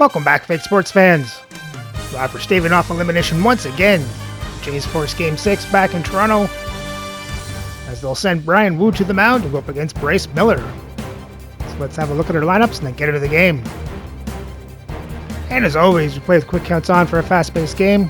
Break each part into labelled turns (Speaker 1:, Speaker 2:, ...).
Speaker 1: Welcome back, fake sports fans. Live for staving off elimination once again. Jays force Game 6 back in Toronto as they'll send Brian Wu to the mound to go up against Bryce Miller. So let's have a look at our lineups and then get into the game. And as always, we play with quick counts on for a fast-paced game.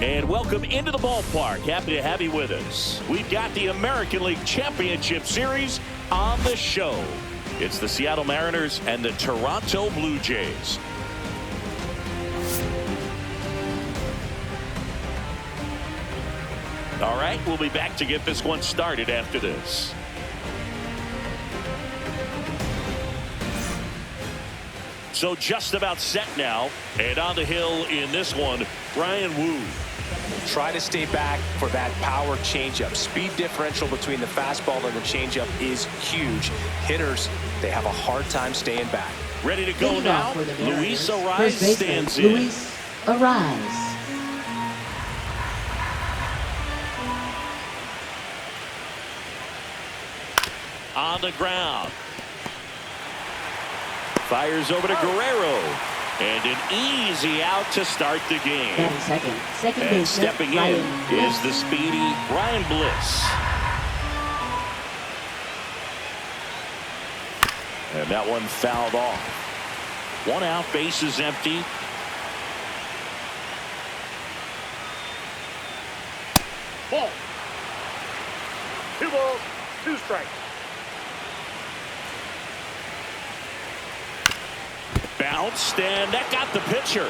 Speaker 2: And welcome into the ballpark. Happy to have you with us. We've got the American League Championship Series on the show. It's the Seattle Mariners and the Toronto Blue Jays. All right, we'll be back to get this one started after this. So just about set now, and on the hill in this one, Brian Wu.
Speaker 3: Try to stay back for that power changeup. Speed differential between the fastball and the changeup is huge. Hitters, they have a hard time staying back.
Speaker 2: Ready to go now. Luis Arise stands in.
Speaker 4: Luis Arise.
Speaker 2: On the ground. Fires over to Guerrero. And an easy out to start the game.
Speaker 4: Second
Speaker 2: And
Speaker 4: baseman,
Speaker 2: stepping in
Speaker 4: Ryan
Speaker 2: is the speedy Ryan Bliss. And that one fouled off. One out, bases empty.
Speaker 5: Ball. 2 balls, 2 strikes.
Speaker 2: Bounced, and that got the pitcher.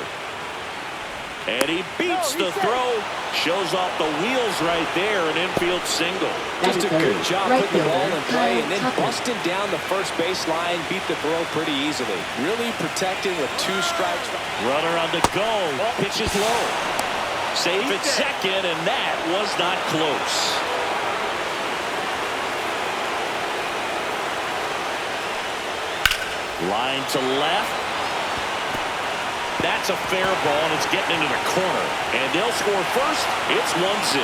Speaker 2: And he beats the throw. Shows off the wheels right there, an infield single.
Speaker 3: Just a good job putting the ball in play and then busting down the first base line. Beat the throw pretty easily. Really protected with 2 strikes.
Speaker 2: Runner on the go. Pitches low. Safe at second, and that was not close. Line to left. That's a fair ball, and it's getting into the corner. And they'll score first. It's 1-0.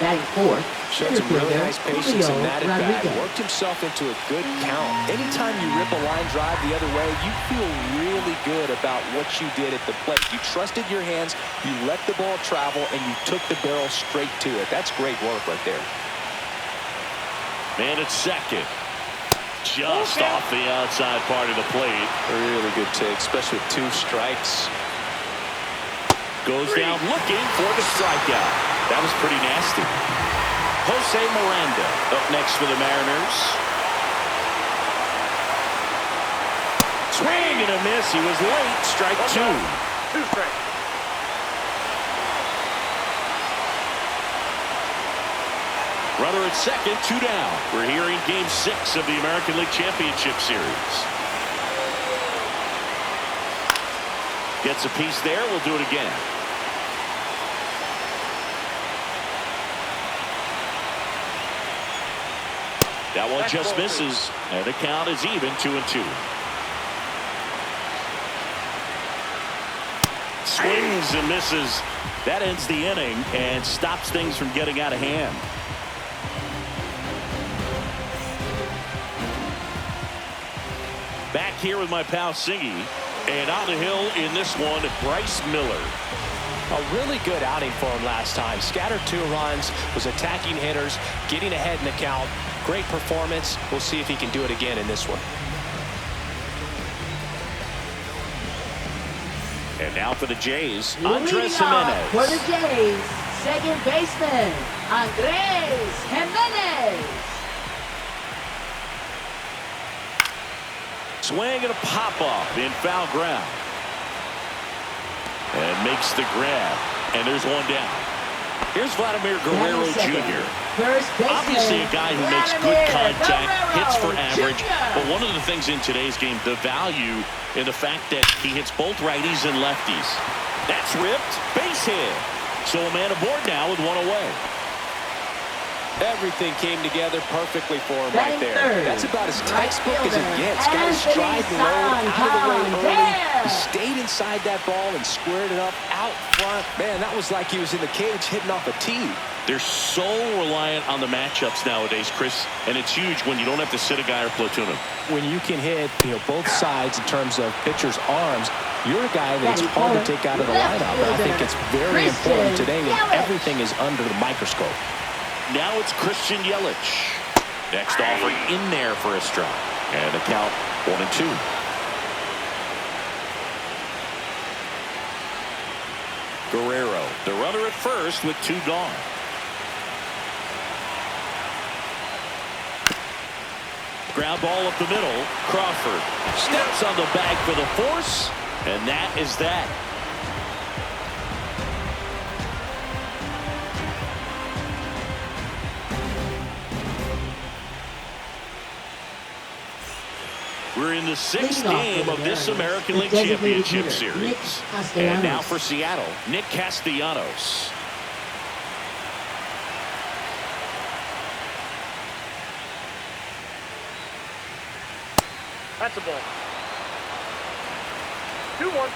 Speaker 4: Batting fourth.
Speaker 3: Showed some really nice patience in that at bat. Worked himself into a good count. Anytime you rip a line drive the other way, you feel really good about what you did at the plate. You trusted your hands, you let the ball travel, and you took the barrel straight to it. That's great work right there.
Speaker 2: Man at second. Just off the outside part of the plate.
Speaker 3: Really good take, especially with 2 strikes.
Speaker 2: Goes down looking for the strikeout. That was pretty nasty. Jose Miranda up next for the Mariners. Swing and a miss. He was late. Strike 2.
Speaker 5: 2 strikes.
Speaker 2: Runner at second, 2 down. We're here in Game 6 of the American League Championship Series. Gets a piece there. We'll do it again. That one just misses, and the count is even, 2-2. Swings and misses. That ends the inning and stops things from getting out of hand. Back here with my pal Singy, and on the hill in this one, Bryce Miller.
Speaker 3: A really good outing for him last time. Scattered 2 runs, was attacking hitters, getting ahead in the count. Great performance. We'll see if he can do it again in this one.
Speaker 2: And now for the Jays,
Speaker 4: Leading
Speaker 2: Andres
Speaker 4: off
Speaker 2: Jimenez.
Speaker 4: for the Jays, second baseman, Andres Jimenez.
Speaker 2: Swing and a pop-off in foul ground. And makes the grab. And there's one down. Here's Vladimir Guerrero Jr. Obviously a guy who makes good contact, hits for average. But one of the things in today's game, the value in the fact that he hits both righties and lefties. That's ripped. Base hit. So a man aboard now with 1 away.
Speaker 3: Everything came together perfectly for him right there. That's about as textbook as it gets. Got his stride and load out of the way early. He stayed inside that ball and squared it up out front. Man, that was like he was in the cage hitting off a tee.
Speaker 2: They're so reliant on the matchups nowadays, Chris, and it's huge when you don't have to sit a guy or platoon him.
Speaker 3: When you can hit, both sides in terms of pitchers' arms, you're a guy that's hard to take out of the lineup. And I think it's very important today when everything is under the microscope.
Speaker 2: Now it's Christian Yelich. Next offer in there for a strike. And the count 1-2. Guerrero, the runner at first with 2 gone. Ground ball up the middle. Crawford steps on the bag for the force. And that is that. We're in the 6th game of this American League Championship Series. And now for Seattle, Nick Castellanos.
Speaker 5: That's a ball. 2-1.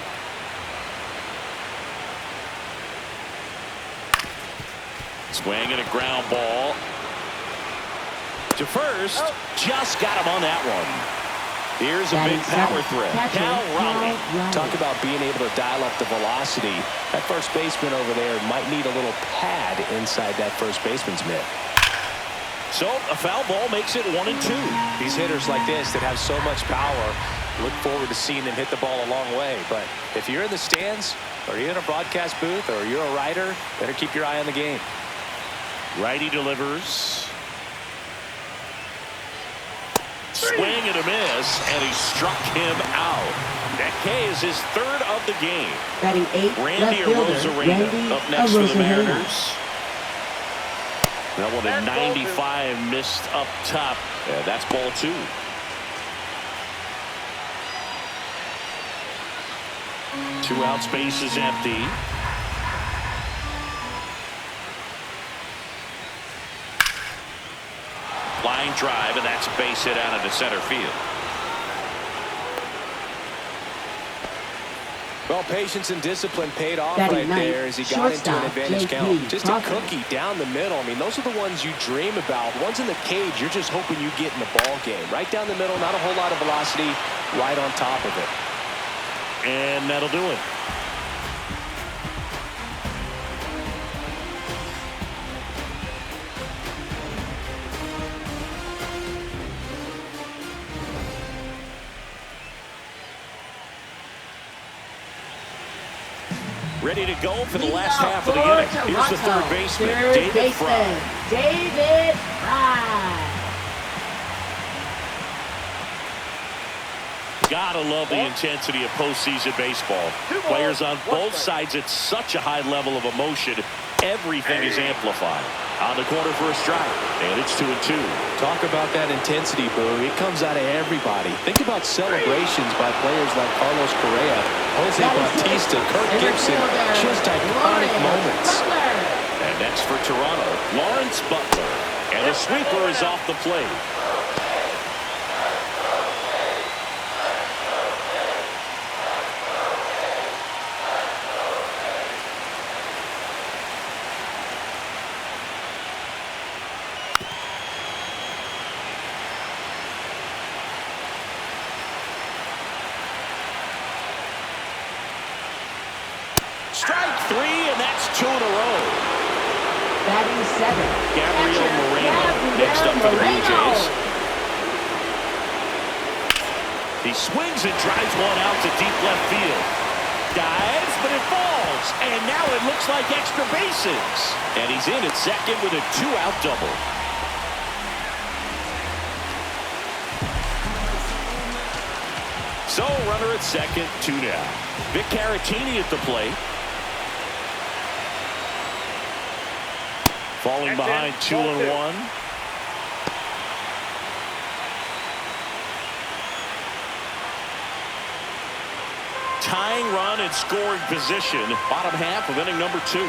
Speaker 2: Swing and a ground ball. To first, just got him on that one. Here's a big power threat. Cal Raleigh.
Speaker 3: Talk about being able to dial up the velocity. That first baseman over there might need a little pad inside that first baseman's mitt.
Speaker 2: So a foul ball makes it 1-2.
Speaker 3: These hitters like this that have so much power, look forward to seeing them hit the ball a long way. But if you're in the stands, or you're in a broadcast booth, or you're a writer, better keep your eye on the game.
Speaker 2: Righty delivers. Swing and a miss, and he struck him out. That K is his 3rd of the game.
Speaker 4: Batting 8,
Speaker 2: Randy Arozarena up next for the Mariners. That one at 95 missed up top. Yeah, that's ball 2. Two out, space is empty. Line drive, and that's a base hit out into center field.
Speaker 3: Well, patience and discipline paid off right there as he got into an advantage count. Just a cookie down the middle. I mean, those are the ones you dream about. Ones in the cage, you're just hoping you get in the ball game. Right down the middle, not a whole lot of velocity, right on top of it.
Speaker 2: And that'll do it. Ready to go for the last half of the inning. Here's the third baseman, David Fry.
Speaker 4: David Fry.
Speaker 2: Gotta love the intensity of postseason baseball. Players on both sides at such a high level of emotion. Everything is amplified. On the corner for a strike, and it's 2-2.
Speaker 3: Talk about that intensity, Boo. It comes out of everybody. Think about celebrations by players like Carlos Correa, Jose Bautista, Kirk Gibson. Just iconic moments.
Speaker 2: And next for Toronto, Lawrence Butler. And the sweeper is off the plate. Strike 3, and that's 2 in a row.
Speaker 4: Batting 7.
Speaker 2: Gabriel Moreno next up for the Blue Jays. He swings and drives one out to deep left field. Dives, but it falls. And now it looks like extra bases. And he's in at second with a 2-out double. So, runner at second, 2 down. Vic Caratini at the plate. Falling behind 2-1. Tying run and scoring position. Bottom half of inning number 2.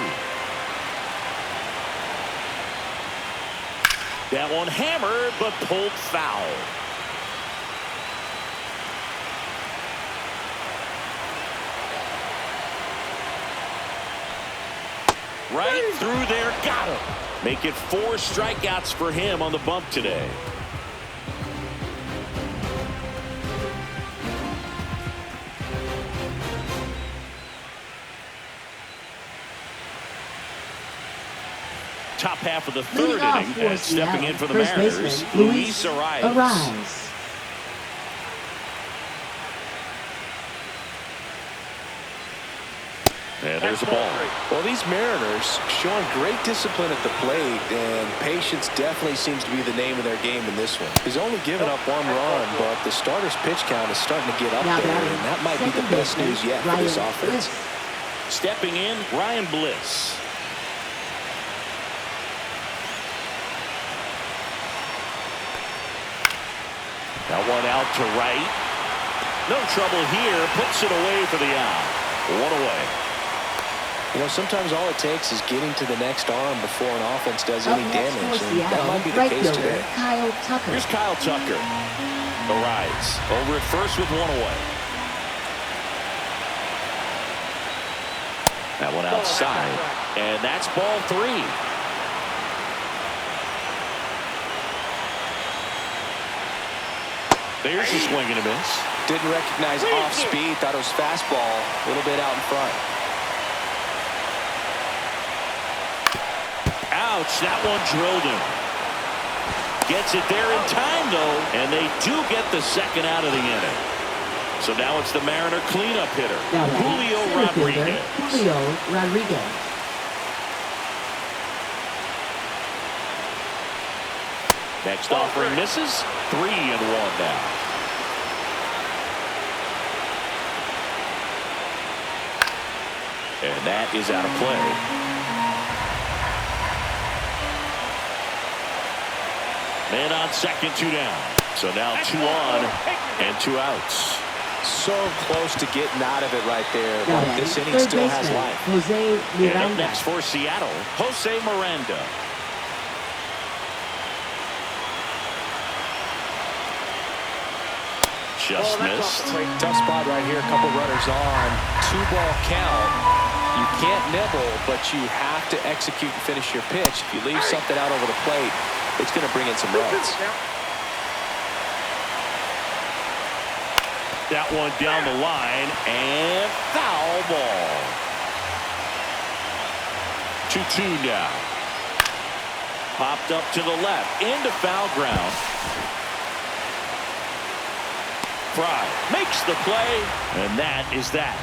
Speaker 2: That one hammered, but pulled foul. Right through there, got him. Make it 4 strikeouts for him on the bump today. Top half of the third inning, and stepping in for the Mariners, Luis Arias. And there's a ball.
Speaker 3: Well, these Mariners showing great discipline at the plate, and patience definitely seems to be the name of their game in this one. He's only given up 1 run, but the starter's pitch count is starting to get up there, and that might be the best news yet for this offense.
Speaker 2: Stepping in, Ryan Bliss. That one out to right. No trouble here. Puts it away for the out. 1 away.
Speaker 3: You know, sometimes all it takes is getting to the next arm before an offense does any damage, and that might be the case today.
Speaker 2: Here's Kyle Tucker. Arias over at first with 1 away. That one outside, and that's ball 3. There's a swing and a miss.
Speaker 3: Didn't recognize off speed. Thought it was fastball. A little bit out in front.
Speaker 2: Ouch, that one drilled him. Gets it there in time, though, and they do get the second out of the inning. So now it's the Mariner cleanup hitter, Julio Rodriguez. Next offering misses. 3-1 now. And that is out of play. Man on second, 2 down. So now 2 on and 2 outs.
Speaker 3: So close to getting out of it right there. But this inning still has life.
Speaker 2: And up next for Seattle, Jose Miranda. Just missed.
Speaker 3: Tough spot right here. A couple runners on. 2-ball count. You can't nibble, but you have to execute and finish your pitch. If you leave something out over the plate, it's going to bring in some runs.
Speaker 2: That one down the line, and foul ball. 2-2 now. Popped up to the left, into foul ground. Fry makes the play, and that is that.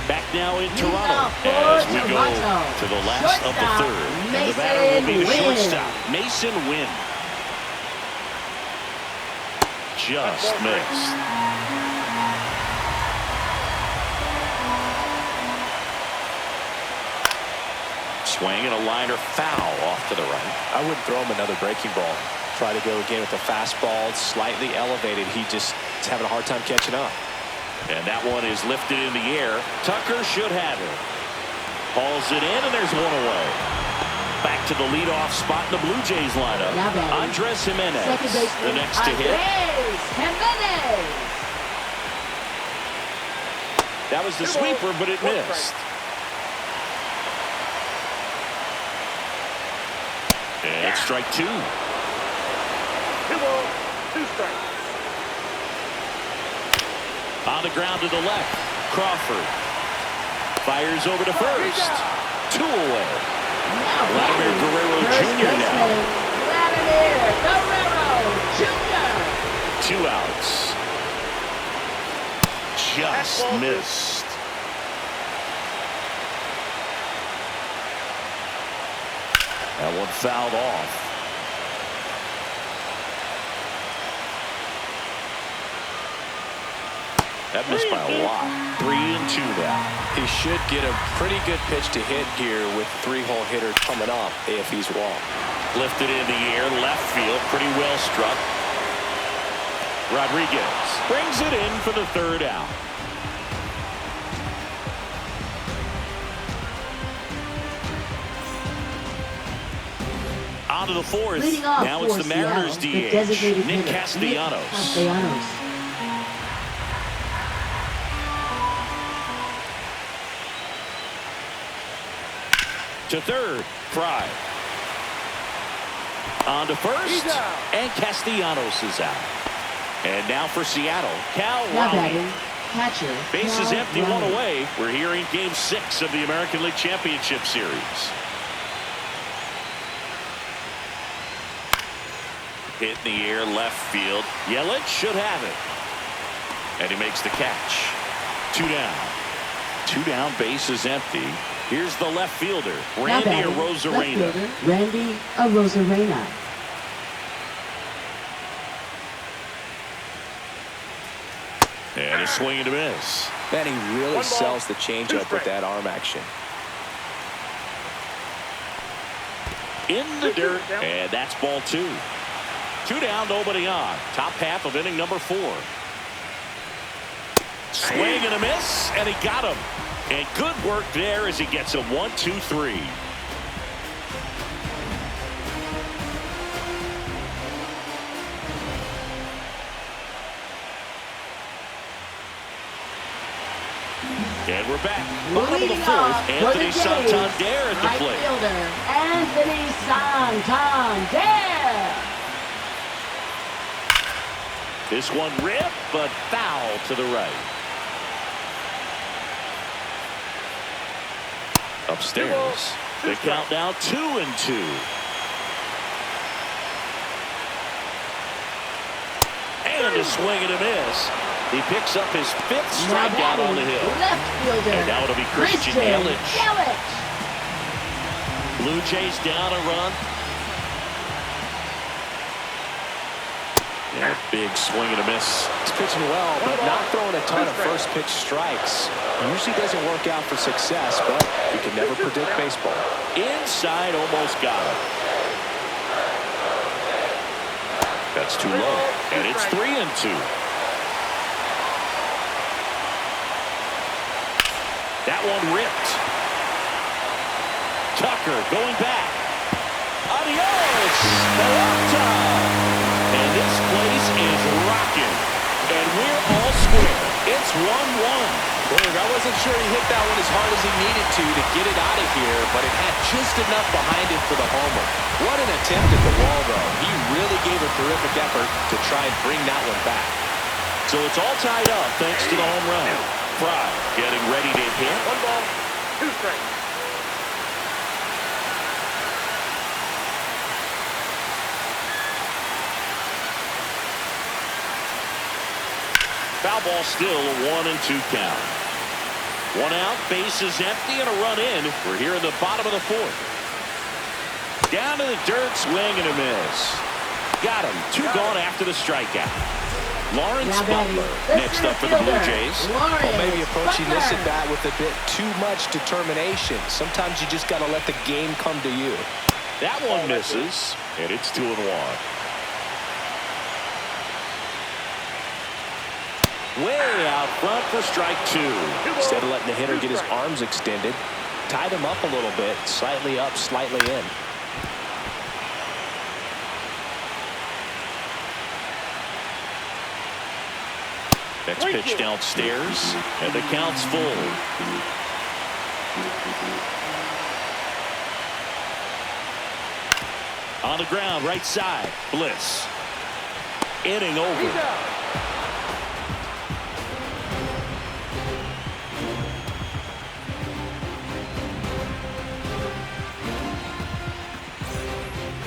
Speaker 2: Back now in Toronto as we go to the last of the third. And the batter will be the shortstop, Mason Wynn. Just missed. Swing and a liner foul off to the right.
Speaker 3: I wouldn't throw him another breaking ball. Try to go again with the fastball, slightly elevated. He just is having a hard time catching up.
Speaker 2: And that one is lifted in the air. Tucker should have it. Hauls it in, and there's 1 away. Back to the leadoff spot in the Blue Jays lineup. Andres Jimenez, the next to hit. That was the sweeper, but it missed. And it's strike 2.
Speaker 5: 2 balls, 2 strikes.
Speaker 2: On the ground to the left, Crawford fires over to first. 2 away. Vladimir Guerrero Jr. now.
Speaker 4: Vladimir Guerrero Jr.
Speaker 2: 2 outs. Just missed. That one fouled off. That missed by a lot. 3-2 now.
Speaker 3: He should get a pretty good pitch to hit here with 3-hole hitter coming up if he's wrong.
Speaker 2: Lifted in the air, left field, pretty well struck. Rodriguez brings it in for the 3rd out. On to the 4th. Now it's the Mariners DH, Nick Castellanos. To 3rd, Fry. On to 1st, and Castellanos is out. And now for Seattle, Cal Raleigh.
Speaker 4: Catcher.
Speaker 2: Bases empty, 1 away. We're here in Game 6 of the American League Championship Series. Hit in the air, left field. Yelich should have it. And he makes the catch. 2 down. 2 down, bases empty. Here's the left fielder, Randy Arozarena.
Speaker 4: Randy Arozarena.
Speaker 2: And a swing and a miss.
Speaker 3: Man, he really sells the changeup with that arm action.
Speaker 2: In the dirt, and that's ball 2. 2 down, nobody on. Top half of inning number 4. Swing and a miss, and he got him. And good work there as he gets him 1, 2, 3. And we're back. Bottom of the 4th, Anthony Santander at the plate.
Speaker 4: Fielder, Anthony Santander.
Speaker 2: This one ripped, but foul to the right. Upstairs, the count now 2-2. And a swing and a miss. He picks up his 5th strikeout on the hill.
Speaker 4: Left fielder.
Speaker 2: And now it'll be Christian Yelich. Blue Jays down a run. Yeah, big swing and a miss.
Speaker 3: He's pitching well, but not throwing a ton of first pitch strikes. Usually doesn't work out for success, but you can never predict baseball.
Speaker 2: Inside, almost got him. That's too low, and it's 3-2. That one ripped. Tucker going back. Adios! And this place is rocking. And we're all square. It's 1-1.
Speaker 3: I wasn't sure he hit that one as hard as he needed to get it out of here, but it had just enough behind it for the homer. What an attempt at the wall, though. He really gave a terrific effort to try and bring that one back.
Speaker 2: So it's all tied up thanks to the home run. Fry getting ready to hit.
Speaker 5: 1 ball, 2 strikes.
Speaker 2: Foul ball still a 1-2 count. 1 out, bases empty, and a run in. We're here in the bottom of the 4th. Down to the dirt, swing and a miss. Got him. 2 gone after the strikeout. Lawrence Butler next up for the Blue Jays.
Speaker 3: Well, maybe approaching this at bat with a bit too much determination. Sometimes you just got to let the game come to you.
Speaker 2: That one misses, and it's 2-1. Way out front for strike 2.
Speaker 3: Instead of letting the hitter get his arms extended, tied him up a little bit, slightly up, slightly in.
Speaker 2: Next pitch downstairs, and the count's full. On the ground, right side, Bliss. Inning over.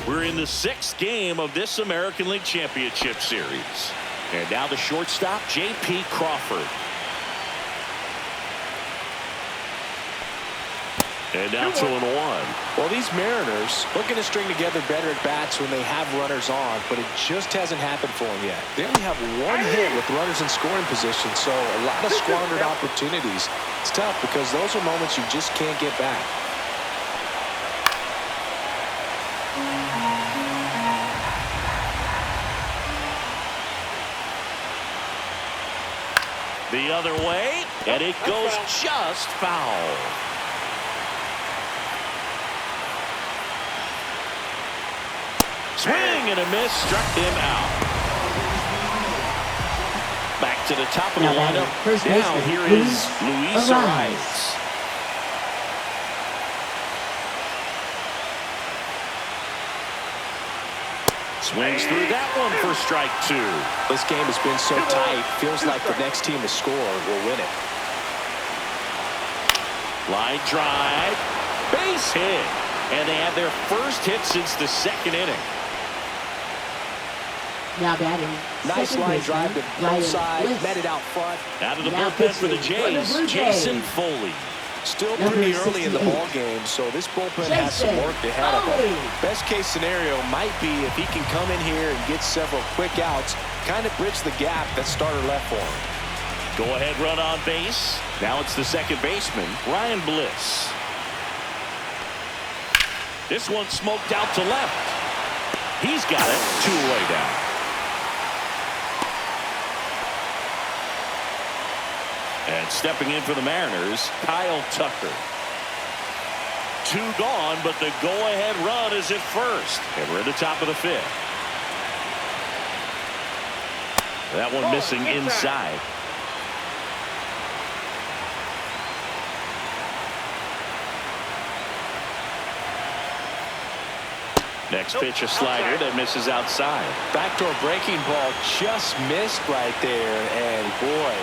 Speaker 2: We're in the 6th game of this American League Championship Series. And now the shortstop, J.P. Crawford. And now 2-1.
Speaker 3: Well, these Mariners looking to string together better at bats when they have runners on, but it just hasn't happened for them yet. They only have one hit with runners in scoring position, so a lot of squandered opportunities. It's tough because those are moments you just can't get back.
Speaker 2: The other way, and it goes just foul. Swing and a miss, struck him out. Back to the top of the lineup. Now here is Luis Arias. Swings through that one for strike 2.
Speaker 3: This game has been so tight, feels like the next team to score will win it.
Speaker 2: Line drive, base hit, and they have their first hit since the second inning.
Speaker 4: Now batting.
Speaker 3: Nice line drive to both sides, met it out front.
Speaker 2: Out of the bullpen for the Jays, Jason Foley.
Speaker 3: Still pretty early in the ball game, so this bullpen has some work ahead of him. Best case scenario might be if he can come in here and get several quick outs, kind of bridge the gap that starter left for him.
Speaker 2: Go ahead run on base. Now it's the second baseman, Ryan Bliss. This one smoked out to left. He's got it 2-away down. And stepping in for the Mariners, Kyle Tucker. 2 gone, but the go-ahead run is at first. And we're at the top of the 5th. That one missing inside. Next pitch, a slider that misses outside.
Speaker 3: Backdoor breaking ball just missed right there, and boy,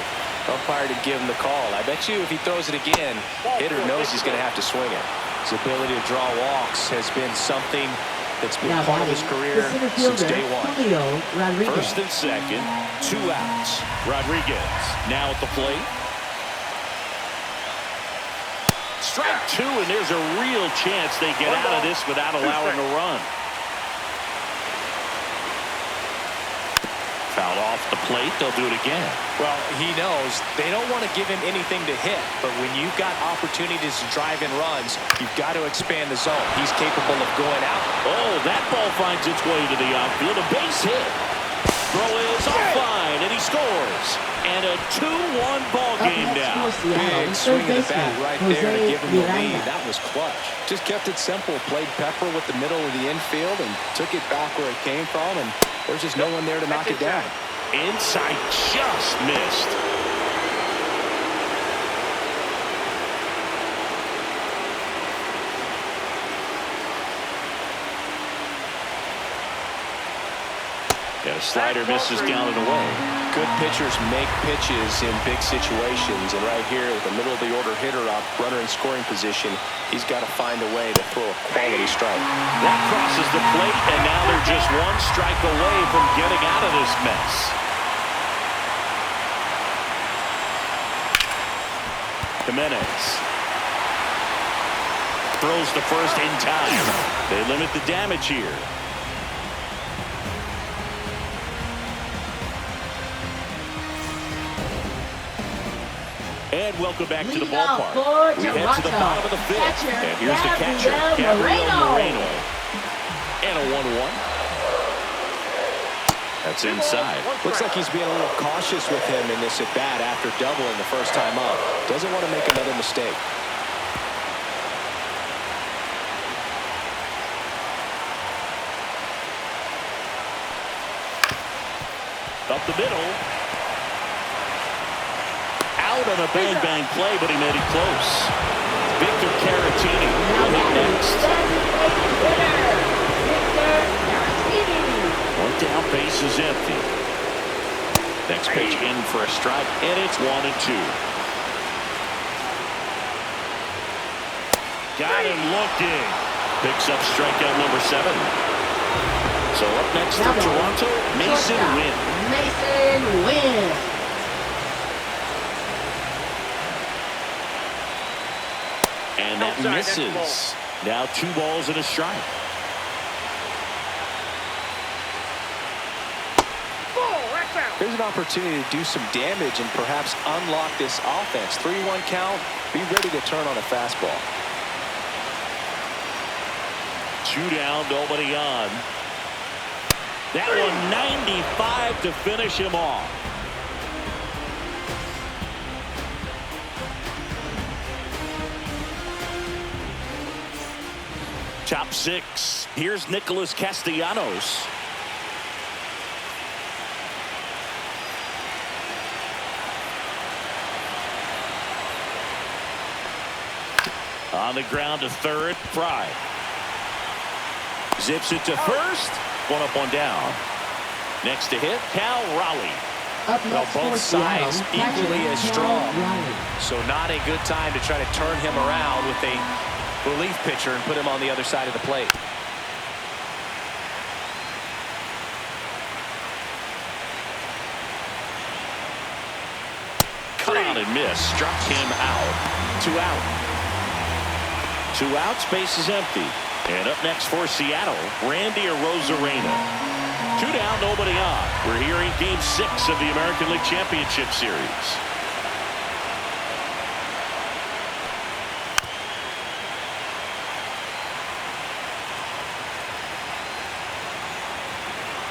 Speaker 3: umpire to give him the call. I bet you if he throws it again, hitter knows he's going to have to swing it. His ability to draw walks has been something that's been part of his career since day one.
Speaker 2: First and second, 2 outs. Rodriguez now at the plate. Strike 2, and there's a real chance they get out of this without allowing a run. Foul off the plate, they'll do it again.
Speaker 3: Well, he knows they don't want to give him anything to hit, but when you've got opportunities to drive in runs, you've got to expand the zone. He's capable of going out.
Speaker 2: Oh, that ball finds its way to the outfield. A base hit. Throw is offline, and he scores. And a 2-1 ball game now.
Speaker 3: Big swing of the bat right there to give him the lead. That was clutch. Just kept it simple. Played pepper with the middle of the infield and took it back where it came from. And there's just no one there to knock it down.
Speaker 2: Inside just missed. And a slider misses down and away.
Speaker 3: Good pitchers make pitches in big situations, and right here with the middle of the order hitter up, runner in scoring position, he's got to find a way to throw a quality strike.
Speaker 2: That crosses the plate, and now they're just 1 strike away from getting out of this mess. Jimenez throws to first in time. They limit the damage here. And welcome back to the ballpark. We head to the bottom of the 5th. And here's the catcher, Gabriel Moreno. And a 1-1. That's inside.
Speaker 3: Looks like he's being a little cautious with him in this at-bat after doubling the first time up. Doesn't want to make another mistake.
Speaker 2: Up the middle. Out on a bang-bang play, but he made it close. Victor Caratini will hit next. One down, base is empty. Next pitch in for a strike, and it's 1-2. Got him looking. Picks up strikeout number 7. So up next for Toronto, Mason Wynn.
Speaker 4: Mason Wynn.
Speaker 2: And That misses. Now 2 balls and a strike.
Speaker 3: Here's an opportunity to do some damage and perhaps unlock this offense. 3-1 count. Be ready to turn on a fastball.
Speaker 2: 2 down, nobody on. That one 95 to finish him off. Top 6. Here's Nicholas Castellanos. On the ground to third, Fry. Zips it to first. 1 up, 1 down. Next to hit, Cal Raleigh.
Speaker 3: Well, both sides equally as strong. So not a good time to try to turn him around with a relief pitcher and put him on the other side of the plate.
Speaker 2: Cut out and miss. Struck him out. 2 out. 2 outs, base is empty. And up next for Seattle, Randy Arozarena. 2 down, nobody on. We're here in Game 6 of the American League Championship Series.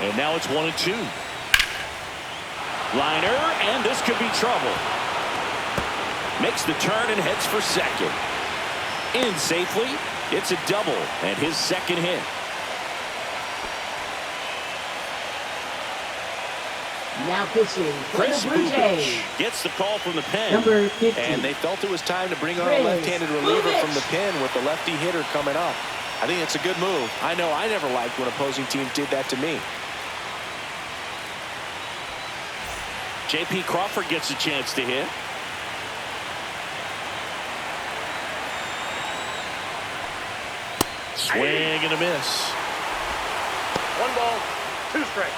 Speaker 2: And now it's 1-2. Liner, and this could be trouble. Makes the turn and heads for second. In safely. It's a double and his second hit.
Speaker 4: Now pitching for
Speaker 2: Chris
Speaker 4: the Blue Jays.
Speaker 2: Gets the call from the pen.
Speaker 4: Number 50.
Speaker 3: And they felt it was time to bring on a left-handed reliever from the pen with the lefty hitter coming up. I think it's a good move. I know I never liked when opposing teams did that to me.
Speaker 2: J.P. Crawford gets a chance to hit. Swing and a miss.
Speaker 5: 1 ball, 2 strikes.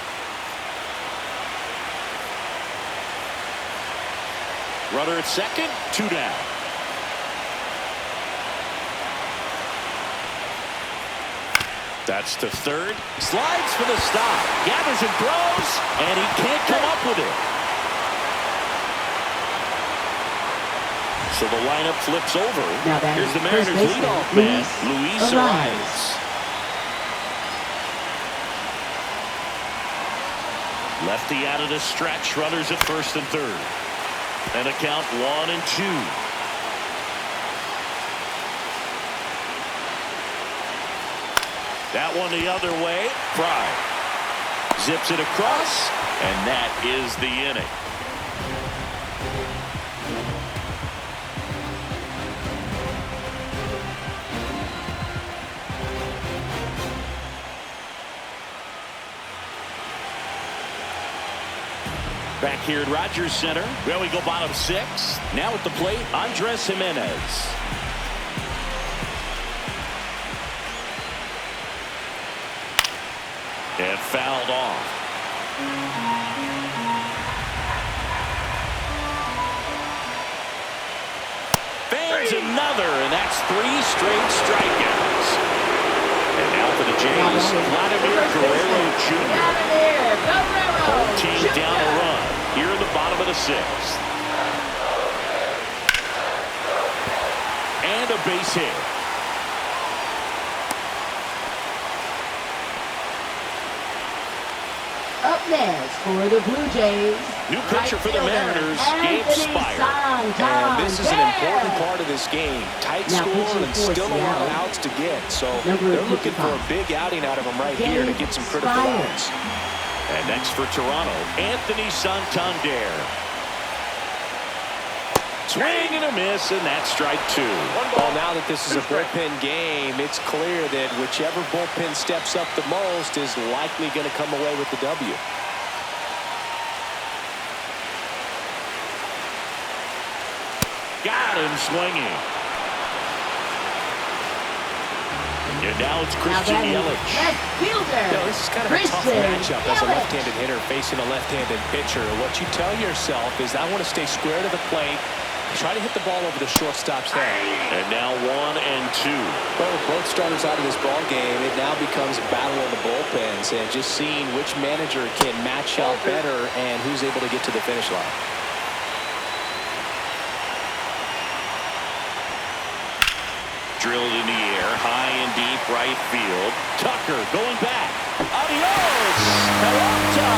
Speaker 2: Runner at second, 2 down. That's to third. Slides for the stop. Gathers and throws, and he can't come up with it. So the lineup flips over. Here's the Mariners leadoff man, Luis Arias. Lefty out of the stretch. Runners at first and third. And a count 1-2. That one the other way. Fry zips it across, and that is the inning. Back here at Rogers Center. Well, we go bottom 6. Now at the plate, Andres Jimenez. And fouled off. Fans another, and that's 3 straight strikeouts. And now for the Jays, Vladimir Guerrero Jr. Whole team down a run here in the bottom of the 6th. And a base hit.
Speaker 4: Up next for the Blue Jays.
Speaker 2: New pitcher for the Mariners, Gabe Spire.
Speaker 3: And this is an important part of this game. Tight score and still a lot of outs to get. So they're looking for a big outing out of them right here to get some critical outs.
Speaker 2: And next for Toronto, Anthony Santander. Swing and a miss, and that's strike 2.
Speaker 3: Well, now that this is a bullpen game, it's clear that whichever bullpen steps up the most is likely going to come away with the W.
Speaker 2: Got him swinging. And now it's Christian Yelich.
Speaker 3: This is kind of a tough matchup as a left-handed hitter facing a left-handed pitcher. What you tell yourself is I want to stay square to the plate, Try to hit the ball over the shortstop's head.
Speaker 2: And now 1 and 2.
Speaker 3: Well, with both starters out of this ball game, it now becomes a battle of the bullpens and just seeing which manager can match up better and who's able to get to the finish line.
Speaker 2: Drilled in the air, high and deep right field. Tucker going back. Adios! Peralta!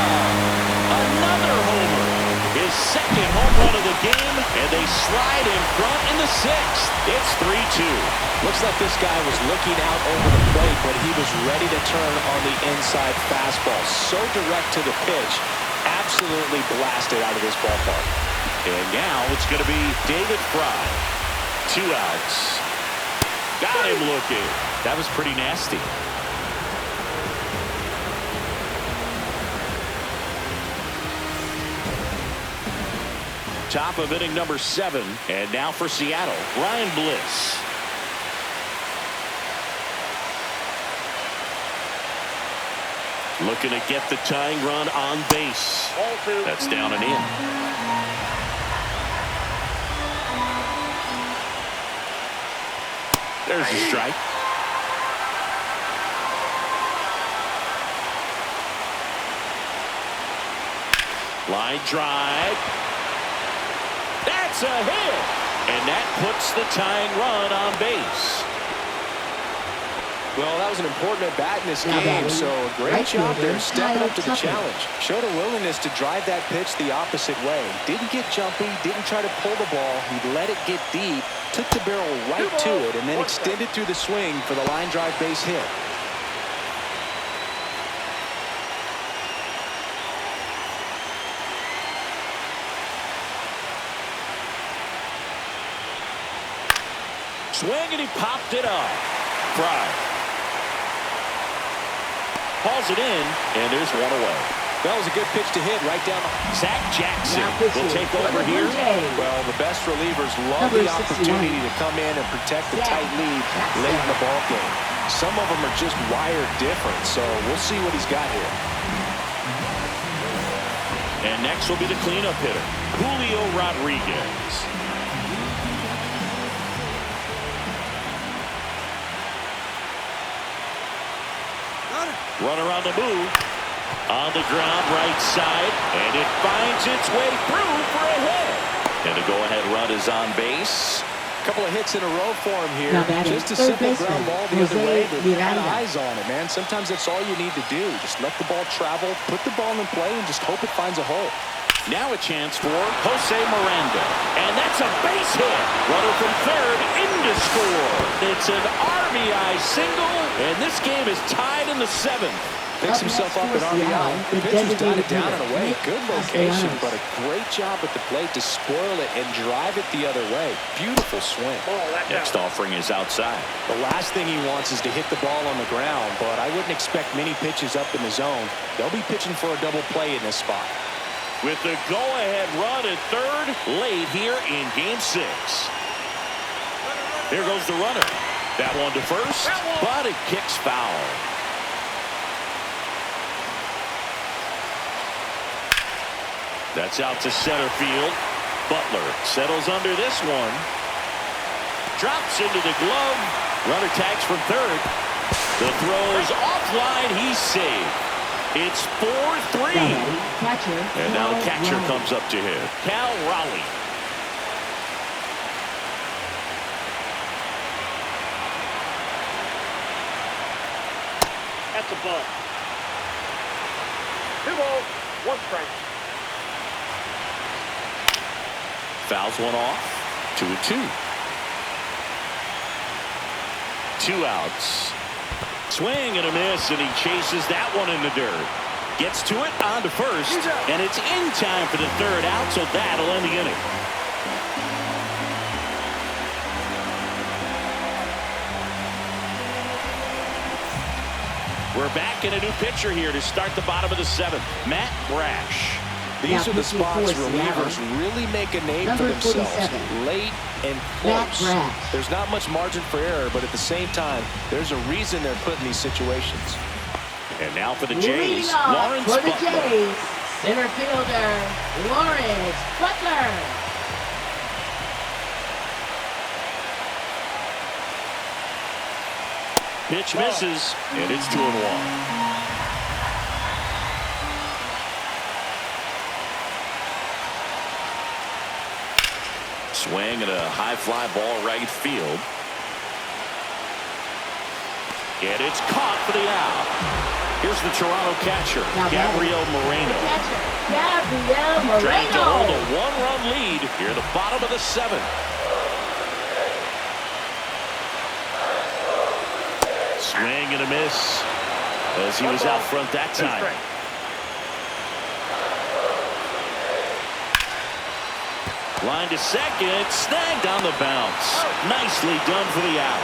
Speaker 2: Another homer. His second home run of the game, and they slide in front in the 6th. It's 3-2.
Speaker 3: Looks like this guy was looking out over the plate, but he was ready to turn on the inside fastball. So direct to the pitch. Absolutely blasted out of this ballpark.
Speaker 2: And now it's going to be David Fry. 2 outs. Got him looking. That was pretty nasty. Top of inning number 7. And now for Seattle, Ryan Bliss. Looking to get the tying run on base. That's down and in. There's a strike. Line drive. That's a hit. And that puts the tying run on base.
Speaker 3: Well, that was an important at-bat in this game, so a great job there stepping up to the challenge. Showed a willingness to drive that pitch the opposite way. Didn't get jumpy, didn't try to pull the ball. He let it get deep, took the barrel right to it, and then extended through the swing for the line drive base hit.
Speaker 2: Swing, and he popped it up. Fry hauls it in, and there's one away.
Speaker 3: That was a good pitch to hit right down.
Speaker 2: Zach Jackson will take over here.
Speaker 3: Well, the best relievers love the opportunity to come in and protect the tight lead late in the ball game. Some of them are just wired different, so we'll see what he's got here.
Speaker 2: And next will be the cleanup hitter, Julio Rodriguez. Runner on the move. On the ground, right side. And it finds its way through for a hit. And the go-ahead run is on base.
Speaker 3: A couple of hits in a row for him here. Just a simple ground ball the other way, but got eyes on it, man. Sometimes that's all you need to do. Just let the ball travel, put the ball in play, and just hope it finds a hole.
Speaker 2: Now a chance for Jose Miranda. And that's a base hit. Runner from third in to score. It's an RBI single, and this game is tied in the 7th.
Speaker 3: Picks himself up at RBI. The pitcher's dotted down and away. Good location, but a great job at the plate to spoil it and drive it the other way. Beautiful swing.
Speaker 2: Next offering is outside.
Speaker 3: The last thing he wants is to hit the ball on the ground, but I wouldn't expect many pitches up in the zone. They'll be pitching for a double play in this spot.
Speaker 2: With the go-ahead run at third late here in Game 6. There goes the runner. That one to first, but it kicks foul. That's out to center field. Butler settles under this one. Drops into the glove. Runner tags from third. The throw is offline. He's saved. It's 4-3. And now the catcher comes up to him. Cal Raleigh.
Speaker 5: That's a ball. 2 balls, 1 strike.
Speaker 2: Fouls one off. 2-2. 2 outs. Swing and a miss, and he chases that one in the dirt. Gets to it, on to first, and it's in time for the 3rd out, so that'll end the inning. We're back in a new pitcher here to start the bottom of the 7th, Matt Brash.
Speaker 3: These are the spots relievers really make a name for themselves. Late and close. There's not much margin for error, but at the same time, there's a reason they're put in these situations.
Speaker 2: And now for the Jays, Lawrence
Speaker 4: for the
Speaker 2: Butler.
Speaker 4: Jays, center fielder, Lawrence Butler.
Speaker 2: Pitch misses, and it's 2-1. Swing and a high fly ball right field. And it's caught for the out. Here's the Toronto catcher, Gabriel Moreno. Trying to hold a one-run lead here at the bottom of the 7th. Swing and a miss as he was out front that time. Line to second, snagged on the bounce. Nicely done for the out.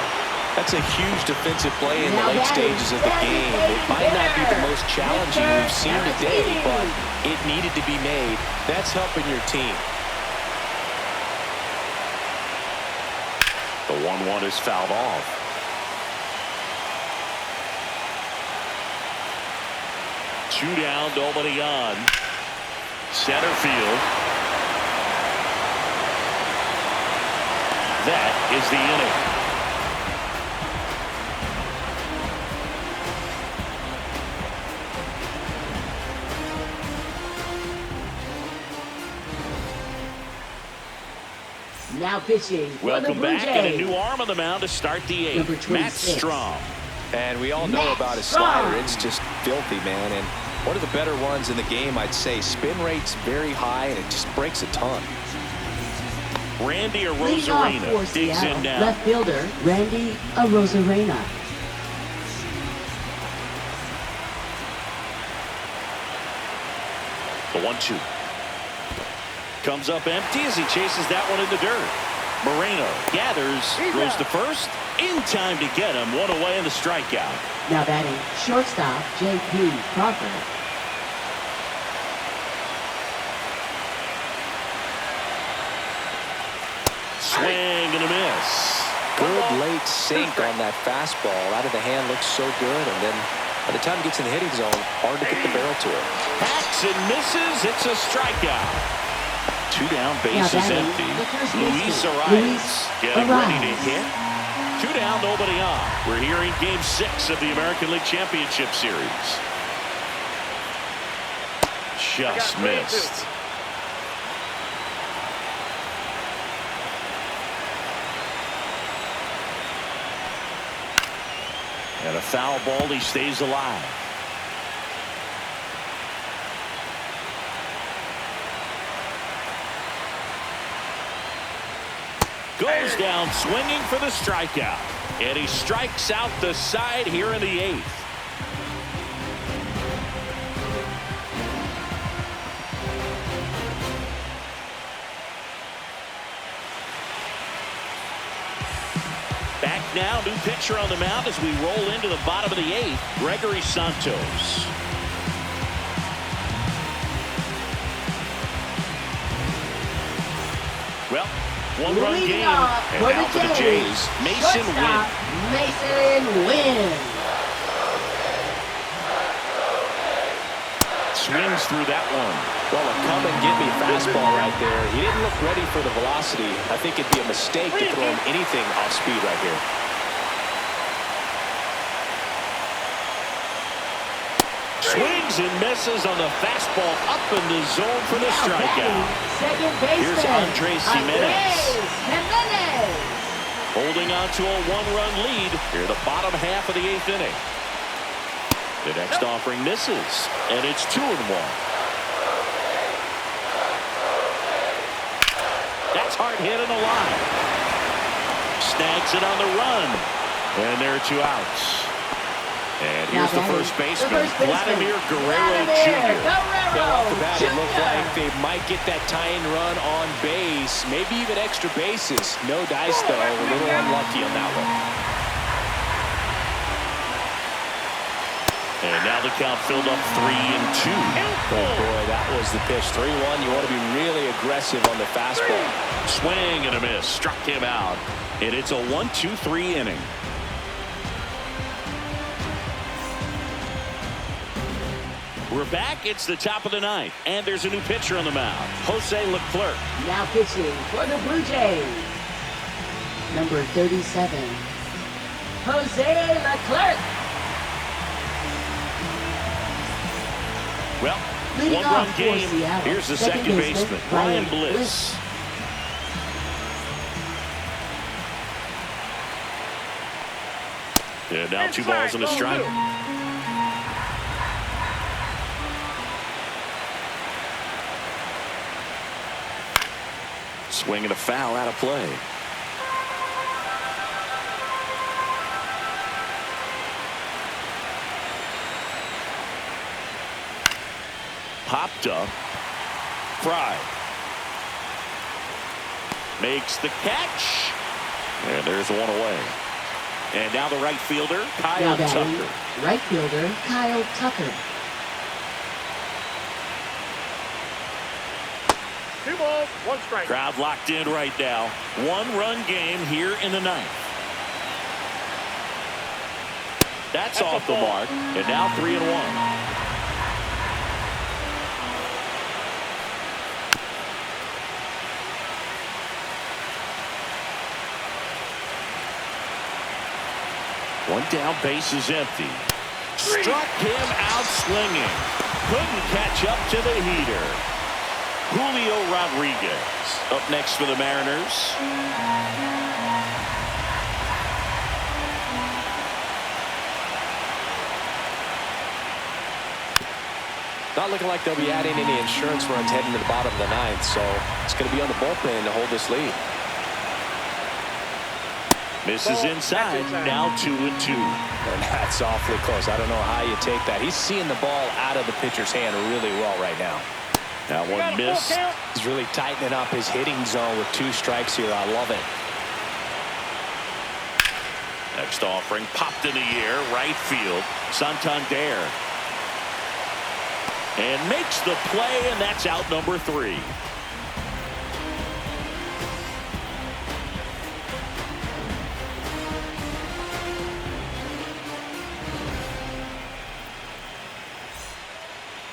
Speaker 3: That's a huge defensive play in the late stages of the game. It might not be the most challenging we've seen today, but it needed to be made. That's helping your team.
Speaker 2: The 1-1 is fouled off. Two down, nobody on. Center field. That is the inning.
Speaker 4: Now pitching.
Speaker 2: Welcome back, and a new arm on the mound to start the 8th. Matt Strom.
Speaker 3: And we all know about his slider. It's just filthy, man. And one of the better ones in the game, I'd say. Spin rate's very high, and it just breaks a ton.
Speaker 2: Randy Arozarena digs in now.
Speaker 4: Left fielder, Randy Arozarena.
Speaker 2: The 1-2. Comes up empty as he chases that one in the dirt. Moreno gathers, throws to first. In time to get him. One away in the strikeout.
Speaker 4: Now batting, shortstop, J.P. Crawford.
Speaker 2: Swing and a miss.
Speaker 3: Good late sink on that fastball. Out of the hand, looks so good. And then by the time he gets in the hitting zone, hard to get the barrel to it.
Speaker 2: Hacks and misses. It's a strikeout. Two down, bases empty. Luis Arias getting ready to hit. Two down, nobody on. We're here in Game 6 of the American League Championship Series. Just missed. And a foul ball, he stays alive. Goes down swinging for the strikeout. And he strikes out the side here in the 8th. Back now, new pitcher on the mound as we roll into the bottom of the 8th. Gregory Santos. Well, one-run game, and now for the Jays, Mason Wynn.
Speaker 4: Mason Wynn.
Speaker 2: Swings through that one.
Speaker 3: Well, a come-and-get-me fastball right there. He didn't look ready for the velocity. I think it'd be a mistake to throw him anything off speed right here.
Speaker 2: Swings and misses on the fastball up in the zone for the strikeout.
Speaker 4: Second baseman.
Speaker 2: Here's Andres Gimenez. Holding on to a one-run lead here the bottom half of the 8th inning. The next offering misses, and it's 2-1. That's hard hit in the line. Snags it on the run, and there are 2 outs. And here's the first baseman, Vladimir Guerrero Jr.
Speaker 3: Well, off the bat, it looked like they might get that tying run on base, maybe even extra bases. No dice, though. A little unlucky on that one.
Speaker 2: And now the count filled up 3-2.
Speaker 3: Oh, boy, that was the pitch. 3-1. You want to be really aggressive on the fastball.
Speaker 2: Swing and a miss. Struck him out. And it's a 1-2-3 inning. We're back. It's the top of the 9th. And there's a new pitcher on the mound, Jose Leclerc.
Speaker 4: Now pitching for the Blue Jays. Number 37. Jose Leclerc.
Speaker 2: Well,
Speaker 4: Leading
Speaker 2: one-run
Speaker 4: off for
Speaker 2: game.
Speaker 4: Seattle,
Speaker 2: Here's the second baseman, Ryan Bliss. And now 2 balls and a strike. Swing and a foul out of play. Popped up. Fry. Makes the catch. And there's one away. And now the right fielder, Kyle Tucker.
Speaker 4: Right fielder, Kyle Tucker.
Speaker 5: 2 balls, 1 strike.
Speaker 2: Crowd locked in right now. 1-run game here in the 9th. That's off the mark. And now 3-1. One down, base is empty. Struck him out swinging. Couldn't catch up to the heater. Julio Rodriguez up next for the Mariners.
Speaker 3: Not looking like they'll be adding any insurance runs heading to the bottom of the 9th, so it's going to be on the bullpen to hold this lead.
Speaker 2: Misses inside. Now 2-2.
Speaker 3: And that's awfully close. I don't know how you take that. He's seeing the ball out of the pitcher's hand really well right now.
Speaker 2: That one missed.
Speaker 3: He's really tightening up his hitting zone with 2 strikes here. I love it.
Speaker 2: Next offering popped in the air, right field. Santander. And makes the play, and that's out number 3.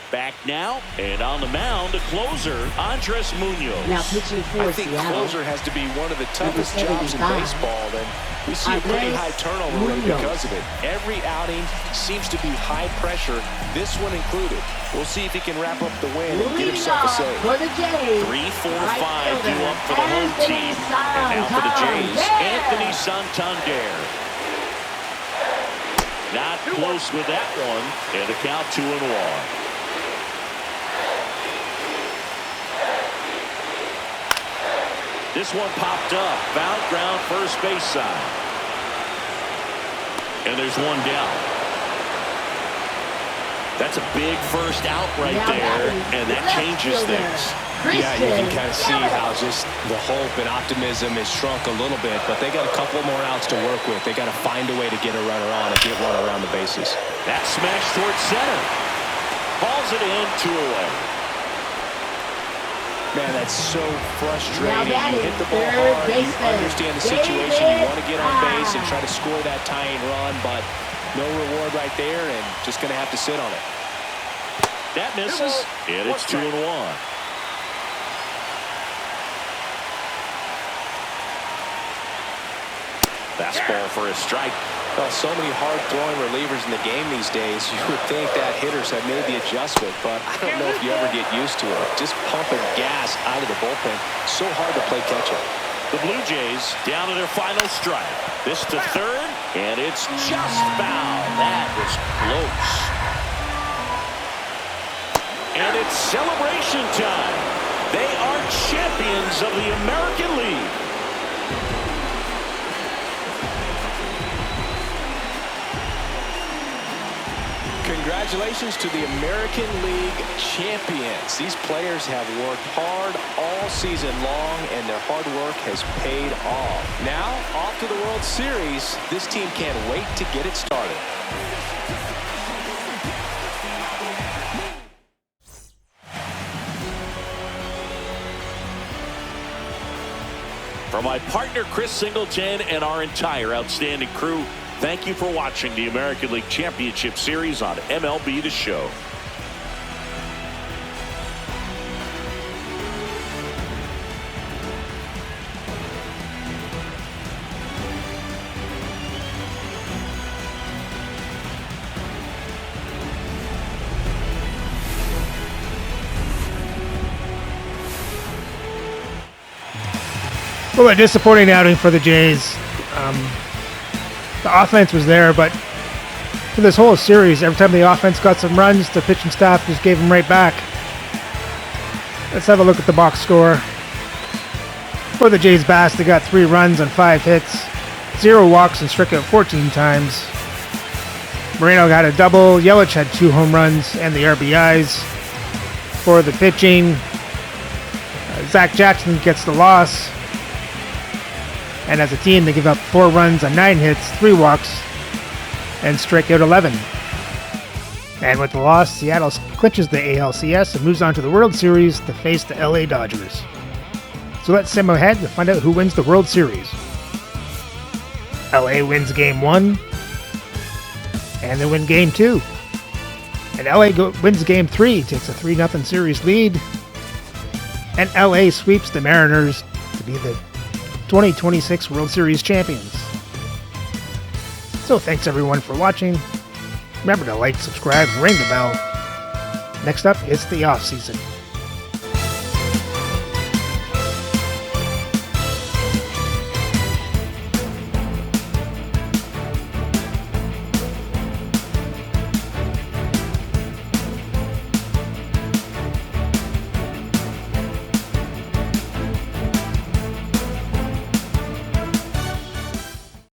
Speaker 2: Back now, and on the mound, the closer, Andres Munoz.
Speaker 4: Now pitching for
Speaker 3: I think
Speaker 4: Seattle.
Speaker 3: closer has to be one of the toughest jobs in baseball, and we see a pretty high turnover rate because of it. Every outing seems to be high pressure, this one included. We'll see if he can wrap up the win and get himself a save.
Speaker 4: For the Jays.
Speaker 2: 3, 4, 5 due up for the home team. And now for the Jays, Anthony Santander. Not close with that one, and the count 2-1. This one popped up. Foul ground first base side. And there's one down. That's a big first out right there. And that changes things.
Speaker 3: Yeah, you can kind of see how just the hope and optimism is shrunk a little bit. But they got a couple more outs to work with. They got to find a way to get a runner on and get one around the bases.
Speaker 2: That smash towards center. Hauls it in, 2 away.
Speaker 3: Man, that's so frustrating. You hit the ball hard, you understand the situation, you want to get on base and try to score that tying run, but no reward right there, and just going to have to sit on it.
Speaker 2: That misses, and it's 2-1. Fastball for a strike.
Speaker 3: Well, so many hard-throwing relievers in the game these days, you would think that hitters have made the adjustment, but I don't know if you ever get used to it. Just pumping gas out of the bullpen, so hard to play catch-up.
Speaker 2: The Blue Jays down to their final strike. This to third, and it's just foul. That was close. And it's celebration time. They are champions of the American League.
Speaker 3: Congratulations to the American League champions. These players have worked hard all season long, and their hard work has paid off. Now, off to the World Series. This team can't wait to get it started.
Speaker 2: From my partner Chris Singleton and our entire outstanding crew, thank you for watching the American League Championship Series on MLB The Show.
Speaker 1: Well, a disappointing outing for the Jays. The offense was there, but for this whole series, every time the offense got some runs, the pitching staff just gave them right back. Let's have a look at the box score. For the Jays bats, they got 3 runs on 5 hits, 0 walks, and struck out 14 times. Moreno got a double, Yelich had 2 home runs and the RBIs. For the pitching, Zach Jackson gets the loss. And as a team, they give up 4 runs on 9 hits, 3 walks, and strike out 11. And with the loss, Seattle clinches the ALCS and moves on to the World Series to face the LA Dodgers. So let's sim ahead to find out who wins the World Series. LA wins Game 1, and they win Game 2. And LA wins Game 3, takes a 3-0 series lead. And LA sweeps the Mariners to be the 2026 World Series champions. So thanks everyone for watching. Remember to like, subscribe, ring the bell. Next up, it's the off season.